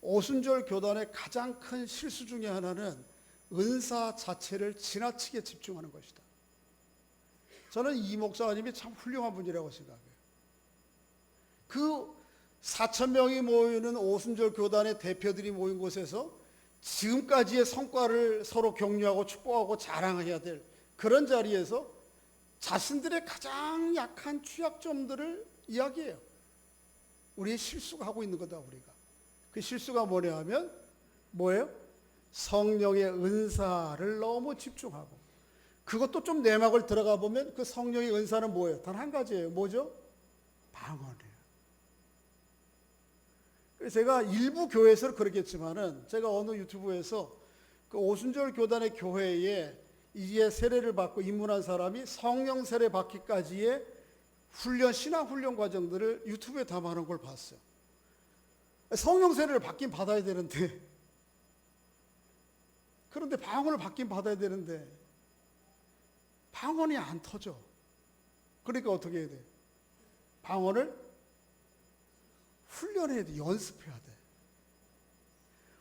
오순절 교단의 가장 큰 실수 중에 하나는 은사 자체를 지나치게 집중하는 것이다. 저는 이 목사님이 참 훌륭한 분이라고 생각해요. 그 4,000명이 모이는 오순절 교단의 대표들이 모인 곳에서 지금까지의 성과를 서로 격려하고 축복하고 자랑해야 될 그런 자리에서 자신들의 가장 약한 취약점들을 이야기해요. 우리의 실수가 하고 있는 거다. 우리가 그 실수가 뭐냐 하면 뭐예요? 성령의 은사를 너무 집중하고, 그것도 좀 내막을 들어가 보면 그 성령의 은사는 뭐예요? 단 한 가지예요. 뭐죠? 방언이에요. 그래서 제가 일부 교회에서 그렇겠지만은 제가 어느 유튜브에서 그 오순절 교단의 교회에 이제 세례를 받고 입문한 사람이 성령 세례 받기까지의 훈련, 신앙 훈련 과정들을 유튜브에 담아놓은 걸 봤어요. 성령 세례를 받긴 받아야 되는데, 그런데 방언을 받긴 받아야 되는데 방언이 안 터져. 그러니까 어떻게 해야 돼? 방언을 훈련해야 돼. 연습해야 돼.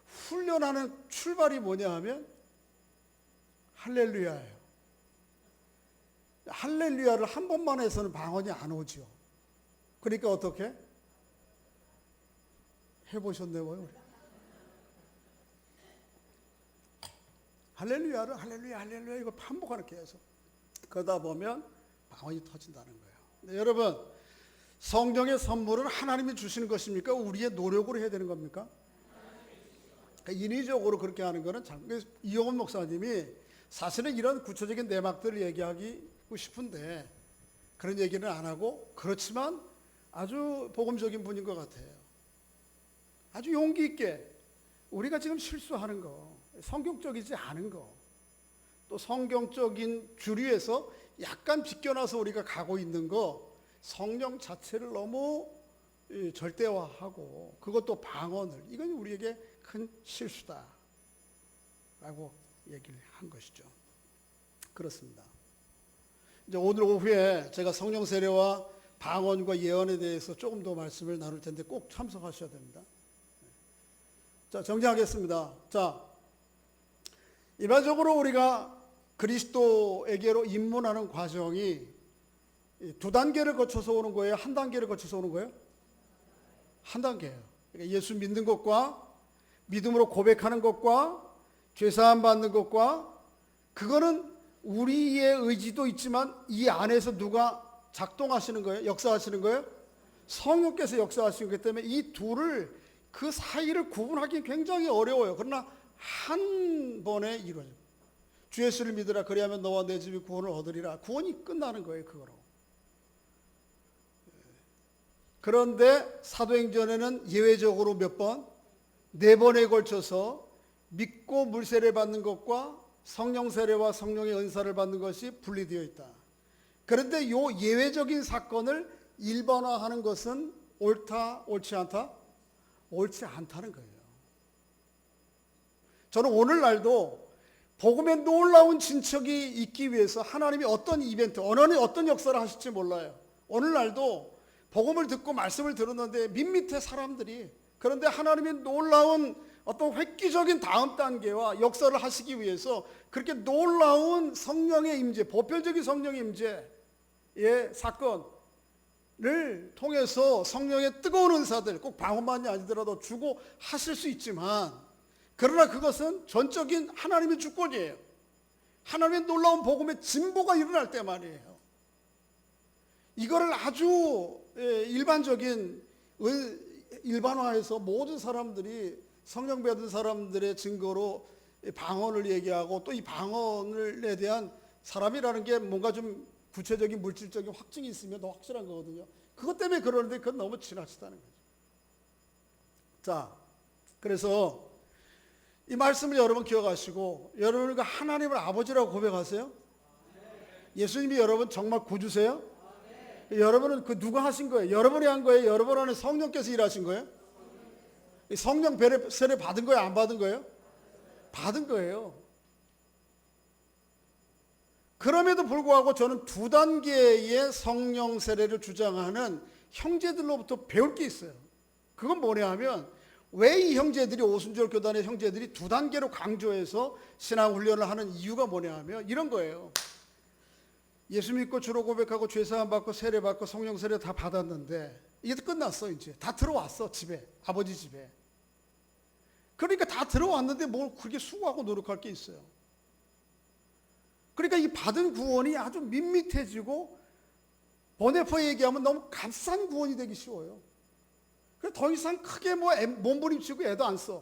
훈련하는 출발이 뭐냐 하면 할렐루야예요. 할렐루야를 한 번만 해서는 방언이 안 오죠. 그러니까 어떻게? 해보셨네요. 할렐루야를 할렐루야 할렐루야 이거 반복하는 계속. 그러다 보면 방언이 터진다는 거예요. 네, 여러분, 성령의 선물은 하나님이 주시는 것입니까? 우리의 노력으로 해야 되는 겁니까? 인위적으로 그렇게 하는 거는 이영훈 목사님이 사실은 이런 구체적인 내막들을 얘기하고 싶은데 그런 얘기는 안 하고, 그렇지만 아주 복음적인 분인 것 같아요. 아주 용기 있게 우리가 지금 실수하는 거, 성경적이지 않은 거, 또 성경적인 주류에서 약간 비껴나서 우리가 가고 있는 거, 성령 자체를 너무 절대화하고 그것도 방언을, 이건 우리에게 큰 실수다 라고 얘기를 한 것이죠. 그렇습니다. 이제 오늘 오후에 제가 성령 세례와 방언과 예언에 대해서 조금 더 말씀을 나눌 텐데 꼭 참석하셔야 됩니다. 자, 정리하겠습니다. 자, 일반적으로 우리가 그리스도에게로 입문하는 과정이 두 단계를 거쳐서 오는 거예요? 한 단계를 거쳐서 오는 거예요? 한 단계예요. 그러니까 예수 믿는 것과 믿음으로 고백하는 것과 죄사함 받는 것과, 그거는 우리의 의지도 있지만 이 안에서 누가 작동하시는 거예요? 역사하시는 거예요? 성령께서 역사하시는 거기 때문에 이 둘을, 그 사이를 구분하기 굉장히 어려워요. 그러나 한 번에 이루어져요. 주 예수를 믿으라 그리하면 너와 내 집이 구원을 얻으리라. 구원이 끝나는 거예요. 그거로. 그런데 사도행전에는 예외적으로 몇 번? 4번에 걸쳐서 믿고 물세례 받는 것과 성령 세례와 성령의 은사를 받는 것이 분리되어 있다. 그런데 이 예외적인 사건을 일반화하는 것은 옳다, 옳지 않다? 옳지 않다는 거예요. 저는 오늘날도 복음의 놀라운 진척이 있기 위해서 하나님이 어떤 이벤트, 어떤 역사를 하실지 몰라요. 오늘날도 복음을 듣고 말씀을 들었는데 밋밋해 사람들이. 그런데 하나님의 놀라운 어떤 획기적인 다음 단계와 역사를 하시기 위해서 그렇게 놀라운 성령의 임재, 보편적인 성령의 임재의 사건을 통해서 성령의 뜨거운 은사들, 꼭 방언만이 아니더라도 주고 하실 수 있지만, 그러나 그것은 전적인 하나님의 주권이에요. 하나님의 놀라운 복음의 진보가 일어날 때 말이에요. 이거를 아주 일반적인 일반화해서 모든 사람들이 성령 받은 사람들의 증거로 방언을 얘기하고, 또 이 방언에 대한 사람이라는 게 뭔가 좀 구체적인 물질적인 확증이 있으면 더 확실한 거거든요. 그것 때문에 그러는데 그건 너무 지나치다는 거죠. 자, 그래서 이 말씀을 여러분 기억하시고, 여러분과 하나님을 아버지라고 고백하세요? 예수님이 여러분 정말 구주세요? 여러분은 그 누가 하신 거예요? 여러분이 한 거예요? 여러분 안에 성령께서 일하신 거예요? 성령 세례 받은 거예요? 안 받은 거예요? 받은 거예요. 그럼에도 불구하고 저는 두 단계의 성령 세례를 주장하는 형제들로부터 배울 게 있어요. 그건 뭐냐 하면, 왜 이 형제들이, 오순절 교단의 형제들이 두 단계로 강조해서 신앙 훈련을 하는 이유가 뭐냐 하면 이런 거예요. 예수 믿고 주로 고백하고 죄사함 받고 세례 받고 성령 세례 다 받았는데 이게 끝났어. 이제 다 들어왔어. 집에, 아버지 집에. 그러니까 다 들어왔는데 뭘 그렇게 수고하고 노력할 게 있어요. 그러니까 이 받은 구원이 아주 밋밋해지고, 번외포 얘기하면 너무 값싼 구원이 되기 쉬워요. 그래서 더 이상 크게 몸부림치고 애도 안 써.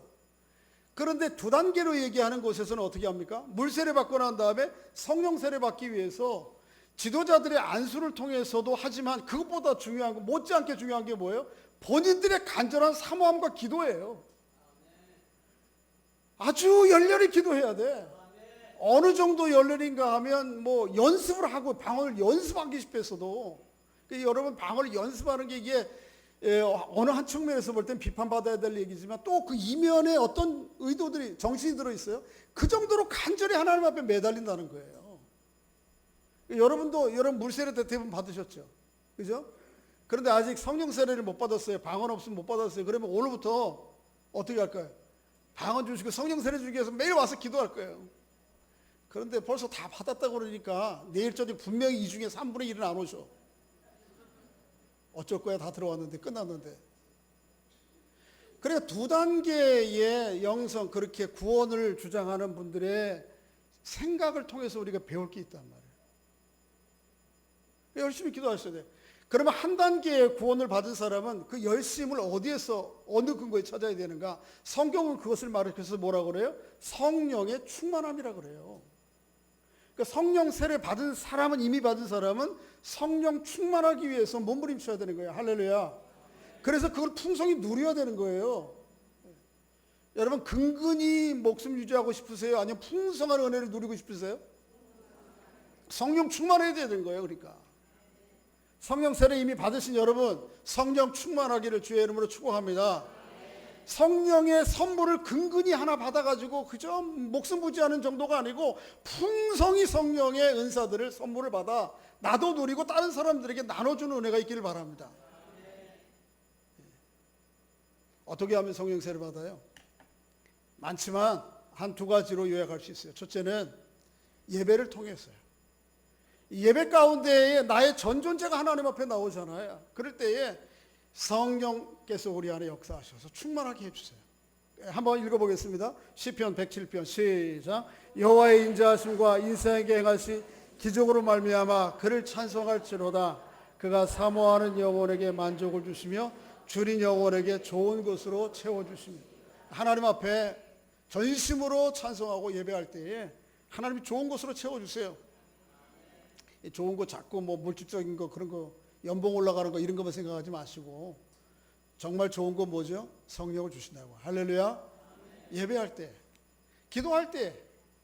그런데 두 단계로 얘기하는 곳에서는 어떻게 합니까? 물세례 받고 난 다음에 성령 세례 받기 위해서 지도자들의 안수를 통해서도 하지만, 그것보다 중요한 거, 못지않게 중요한 게 뭐예요? 본인들의 간절한 사모함과 기도예요. 아주 열렬히 기도해야 돼. 어느 정도 열렬인가 하면 연습을 하고, 방언을 연습하기 싶어서도, 여러분 방언을 연습하는 게 이게 어느 한 측면에서 볼 땐 비판받아야 될 얘기지만, 또 그 이면에 어떤 의도들이, 정신이 들어있어요. 그 정도로 간절히 하나님 앞에 매달린다는 거예요. 여러분도 여러분 물세례 대부분 받으셨죠? 그죠? 그런데 아직 성령 세례를 못 받았어요. 방언 없으면 못 받았어요. 그러면 오늘부터 어떻게 할까요? 방언 주시고 성령 세례 주기 위해서 매일 와서 기도할 거예요. 그런데 벌써 다 받았다고 그러니까 내일 저녁 분명히 이 중에 3분의 1은 안 오셔. 어쩔 거야, 다 들어왔는데, 끝났는데. 그러니까 두 단계의 영성, 그렇게 구원을 주장하는 분들의 생각을 통해서 우리가 배울 게 있단 말이에요. 열심히 기도하셔야 돼요. 그러면 한 단계의 구원을 받은 사람은 그 열심을 어디에서, 어느 근거에 찾아야 되는가? 성경은 그것을 말해서 뭐라고 그래요? 성령의 충만함이라고 그래요. 그러니까 성령 세례 받은 사람은, 이미 받은 사람은 성령 충만하기 위해서 몸부림쳐야 되는 거예요. 할렐루야. 그래서 그걸 풍성히 누려야 되는 거예요. 여러분, 근근히 목숨 유지하고 싶으세요? 아니면 풍성한 은혜를 누리고 싶으세요? 성령 충만해야 되는 거예요. 그러니까 성령 세례 이미 받으신 여러분, 성령 충만하기를 주의 이름으로 축복합니다. 성령의 선물을 근근히 하나 받아가지고 그저 목숨 부지하는 정도가 아니고, 풍성히 성령의 은사들을, 선물을 받아 나도 누리고 다른 사람들에게 나눠주는 은혜가 있기를 바랍니다. 어떻게 하면 성령 세례를 받아요? 많지만 한 두 가지로 요약할 수 있어요. 첫째는 예배를 통해서요. 예배 가운데에 나의 전 존재가 하나님 앞에 나오잖아요. 그럴 때에 성령께서 우리 안에 역사하셔서 충만하게 해주세요. 한번 읽어보겠습니다. 시편 107편 시작. 여호와의 인자하심과 인생에게 행하시 기적으로 말미암아 그를 찬송할지로다. 그가 사모하는 영혼에게 만족을 주시며 줄인 영혼에게 좋은 것으로 채워주시며. 하나님 앞에 전심으로 찬송하고 예배할 때에 하나님이 좋은 것으로 채워주세요. 좋은 거 자꾸 물질적인 거, 그런 거, 연봉 올라가는 거 이런 것만 생각하지 마시고, 정말 좋은 거 뭐죠? 성령을 주신다고. 할렐루야. 예배할 때, 기도할 때.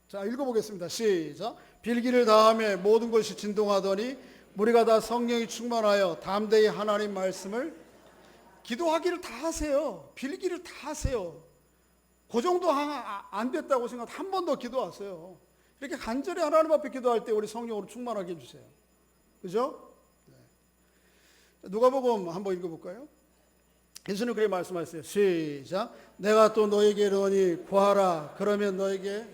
자, 읽어보겠습니다. 시작. 빌기를 다하며 모든 것이 진동하더니 우리가 다 성령이 충만하여 담대히 하나님 말씀을. 기도하기를 다 하세요. 빌기를 다 하세요. 그 정도 안 됐다고 생각하면 한 번 더 기도하세요. 이렇게 간절히 하나님 앞에 기도할 때 우리 성령으로 충만하게 해주세요. 그죠? 네. 누가복음 한번 읽어볼까요? 예수님 그렇게 말씀하셨어요. 시작. 내가 또 너에게 이르노니 구하라 그러면 너에게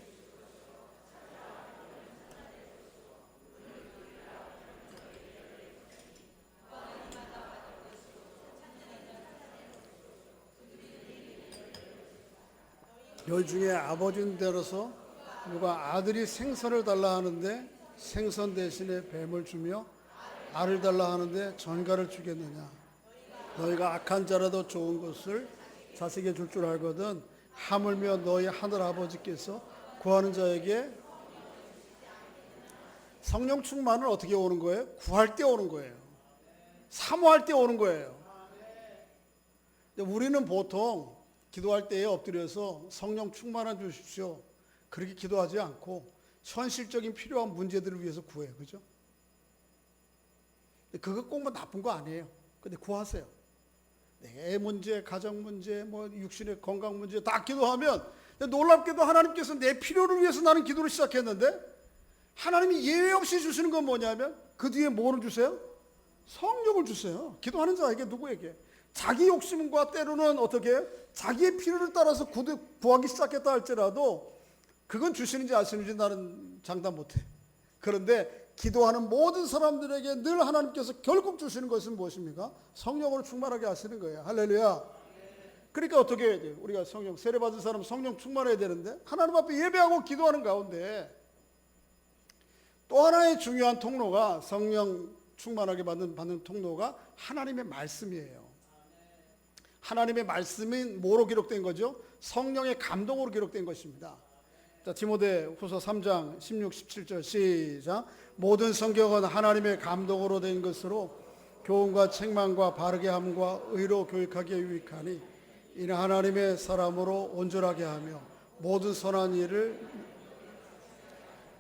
열 중에 아버지는 되어서 누가 아들이 생선을 달라 하는데 생선 대신에 뱀을 주며 알을 달라 하는데 전갈을 주겠느냐. 너희가 악한 자라도 좋은 것을 자식에게 줄 줄 알거든 하물며 너희 하늘 아버지께서 구하는 자에게 성령 충만은 어떻게 오는 거예요? 구할 때 오는 거예요. 사모할 때 오는 거예요. 우리는 보통 기도할 때에 엎드려서 성령 충만을 주십시오 그렇게 기도하지 않고 현실적인 필요한 문제들을 위해서 구해요. 그죠? 그거 꼭 뭐 나쁜 거 아니에요. 근데 구하세요. 애 문제, 가정 문제, 뭐 육신의 건강 문제 다 기도하면 놀랍게도 하나님께서 내 필요를 위해서 나는 기도를 시작했는데 하나님이 예외 없이 주시는 건 뭐냐면 그 뒤에 뭐를 주세요? 성령을 주세요. 기도하는 자에게, 누구에게? 자기 욕심과 때로는 어떻게 해요? 자기의 필요를 따라서 구하기 시작했다 할지라도 그건 주시는지 아시는지 나는 장담 못해. 그런데 기도하는 모든 사람들에게 늘 하나님께서 결국 주시는 것은 무엇입니까? 성령으로 충만하게 하시는 거예요. 할렐루야. 그러니까 어떻게 해야 돼요? 우리가 성령, 세례받은 사람 성령 충만해야 되는데 하나님 앞에 예배하고 기도하는 가운데 또 하나의 중요한 통로가 성령 충만하게 받는 통로가 하나님의 말씀이에요. 하나님의 말씀이 뭐로 기록된 거죠? 성령의 감동으로 기록된 것입니다. 자, 디모데후서 3장 16, 17절 시작. 모든 성경은 하나님의 감동으로 된 것으로 교훈과 책망과 바르게 함과 의로 교육하기에 유익하니 이는 하나님의 사람으로 온전하게 하며 모든 선한 일을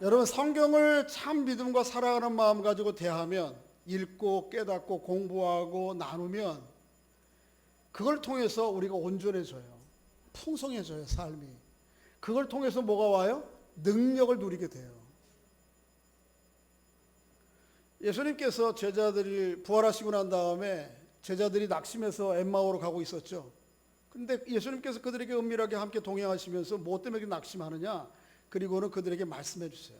여러분 성경을 참 믿음과 사랑하는 마음 가지고 대하면 읽고 깨닫고 공부하고 나누면 그걸 통해서 우리가 온전해져요. 풍성해져요, 삶이. 그걸 통해서 뭐가 와요? 능력을 누리게 돼요. 예수님께서 제자들이 부활하시고 난 다음에 제자들이 낙심해서 엠마오로 가고 있었죠. 그런데 예수님께서 그들에게 은밀하게 함께 동행하시면서 뭐 때문에 낙심하느냐? 그리고는 그들에게 말씀해 주세요.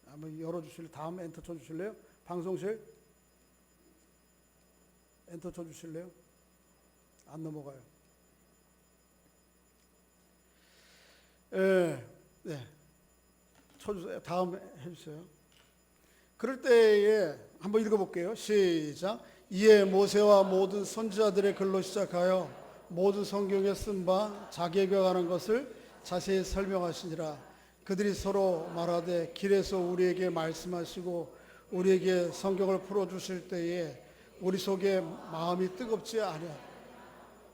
한번 열어주실래요? 다음 엔터 쳐주실래요? 방송실 엔터 쳐주실래요? 안 넘어가요. 네. 쳐주세요. 다음 해주세요. 그럴 때에 한번 읽어볼게요. 시작. 이에 모세와 모든 선지자들의 글로 시작하여 모든 성경에 쓴 바 자기에게 관한 것을 자세히 설명하시니라. 그들이 서로 말하되 길에서 우리에게 말씀하시고 우리에게 성경을 풀어주실 때에 우리 속에 마음이 뜨겁지 아니하라.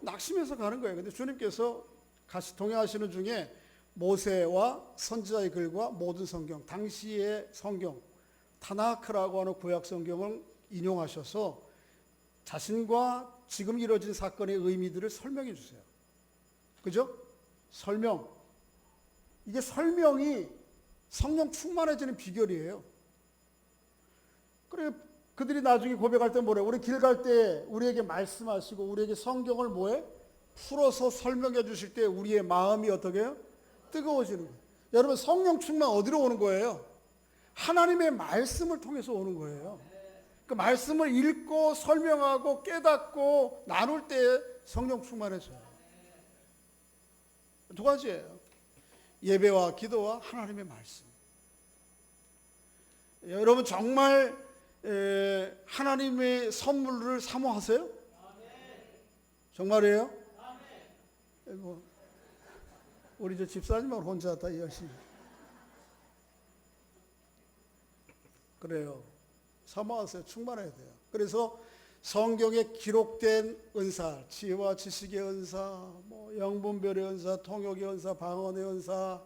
낙심해서 가는 거예요. 근데 주님께서 같이 동행하시는 중에 모세와 선지자의 글과 모든 성경, 당시의 성경, 타나크라고 하는 구약 성경을 인용하셔서 자신과 지금 이루어진 사건의 의미들을 설명해 주세요. 그죠? 설명. 이게 설명이 성령 충만해지는 비결이에요. 그래 그들이 나중에 고백할 때 뭐래? 우리 길 갈 때 우리에게 말씀하시고 우리에게 성경을 뭐해? 풀어서 설명해 주실 때 우리의 마음이 어떻게 해요? 뜨거워지는 거예요. 여러분 성령 충만 어디로 오는 거예요? 하나님의 말씀을 통해서 오는 거예요. 그 말씀을 읽고 설명하고 깨닫고 나눌 때 성령 충만해져요. 두 가지예요. 예배와 기도와 하나님의 말씀. 여러분 정말 하나님의 선물을 사모하세요? 정말이에요? 우리 저 집사님은 혼자 다 열심히. 그래요. 사모하세요. 충만해야 돼요. 그래서 성경에 기록된 은사, 지혜와 지식의 은사, 뭐 영분별의 은사, 통역의 은사, 방언의 은사,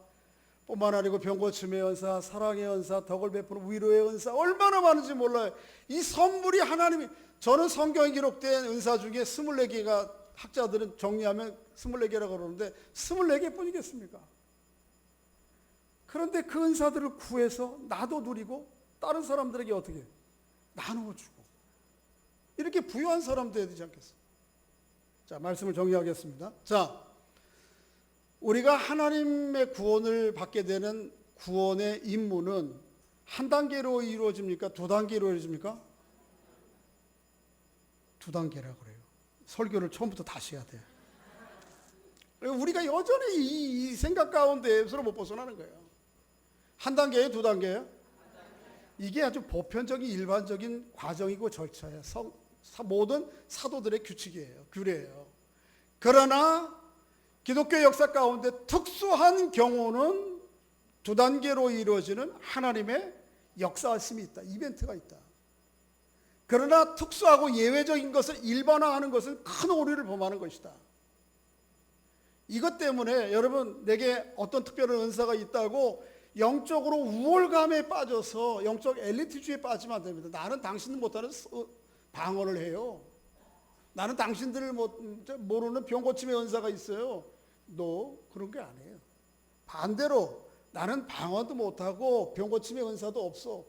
뿐만 아니고 병고침의 은사, 사랑의 은사, 덕을 베푸는 위로의 은사 얼마나 많은지 몰라요. 이 선물이 하나님이 저는 성경에 기록된 은사 중에 24개가 학자들은 정리하면 24개라고 그러는데 24개 뿐이겠습니까? 그런데 그 은사들을 구해서 나도 누리고 다른 사람들에게 어떻게 나누어 주고 이렇게 부유한 사람 돼야 되지 않겠어요? 자, 말씀을 정리하겠습니다. 자, 우리가 하나님의 구원을 받게 되는 구원의 임무는 한 단계로 이루어집니까? 두 단계로 이루어집니까? 두 단계라고 그래요. 설교를 처음부터 다시 해야 돼요. 우리가 여전히 이 생각 가운데에서 못 벗어나는 거예요. 한 단계예요? 두 단계예요? 이게 아주 보편적인 일반적인 과정이고 절차예요. 모든 사도들의 규칙이에요. 규례예요. 그러나 기독교 역사 가운데 특수한 경우는 두 단계로 이루어지는 하나님의 역사하심이 있다. 이벤트가 있다. 그러나 특수하고 예외적인 것을 일반화하는 것은 큰 오류를 범하는 것이다. 이것 때문에 여러분, 내게 어떤 특별한 은사가 있다고 영적으로 우월감에 빠져서 영적 엘리트주의에 빠지면 안 됩니다. 나는 당신들 못하는 방언을 해요. 나는 당신들을 모르는 병 고침의 은사가 있어요. 너 그런 게 아니에요. 반대로 나는 방언도 못하고 병 고침의 은사도 없어.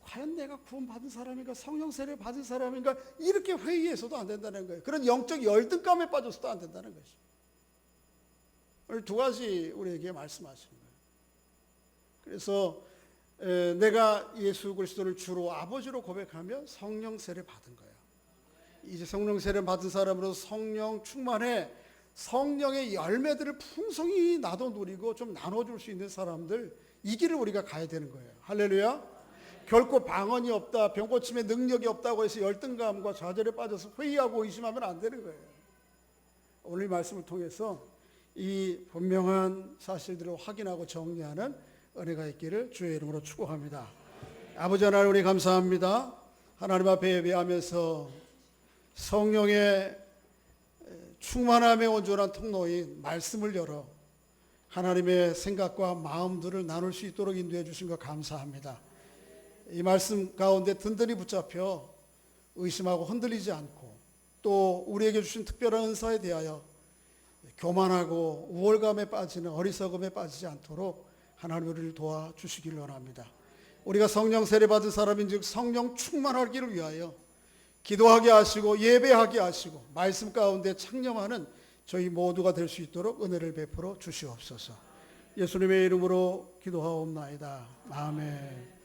과연 내가 구원받은 사람인가, 성령 세례 받은 사람인가, 이렇게 회의해서도 안 된다는 거예요. 그런 영적 열등감에 빠져서도 안 된다는 것이죠. 오늘 두 가지 우리에게 말씀하시는 거예요. 그래서 내가 예수 그리스도를 주로 아버지로 고백하면 성령 세례 받은 거예요. 이제 성령 세례 받은 사람으로 성령 충만해 성령의 열매들을 풍성히 나도 누리고 좀 나눠줄 수 있는 사람들, 이 길을 우리가 가야 되는 거예요. 할렐루야. 결코 방언이 없다, 병 고침의 능력이 없다고 해서 열등감과 좌절에 빠져서 회의하고 의심하면 안 되는 거예요. 오늘 말씀을 통해서 이 분명한 사실들을 확인하고 정리하는 은혜가 있기를 주의 이름으로 축복합니다. 아버지 하나님, 우리 감사합니다. 하나님 앞에 예배하면서 성령의 충만함에 온전한 통로인 말씀을 열어 하나님의 생각과 마음들을 나눌 수 있도록 인도해 주신 것 감사합니다. 이 말씀 가운데 든든히 붙잡혀 의심하고 흔들리지 않고 또 우리에게 주신 특별한 은사에 대하여 교만하고 우월감에 빠지는 어리석음에 빠지지 않도록 하나님 우리를 도와주시길 원합니다. 우리가 성령 세례 받은 사람인 즉 성령 충만하기를 위하여 기도하게 하시고 예배하게 하시고 말씀 가운데 창념하는 저희 모두가 될 수 있도록 은혜를 베풀어 주시옵소서. 예수님의 이름으로 기도하옵나이다. 아멘.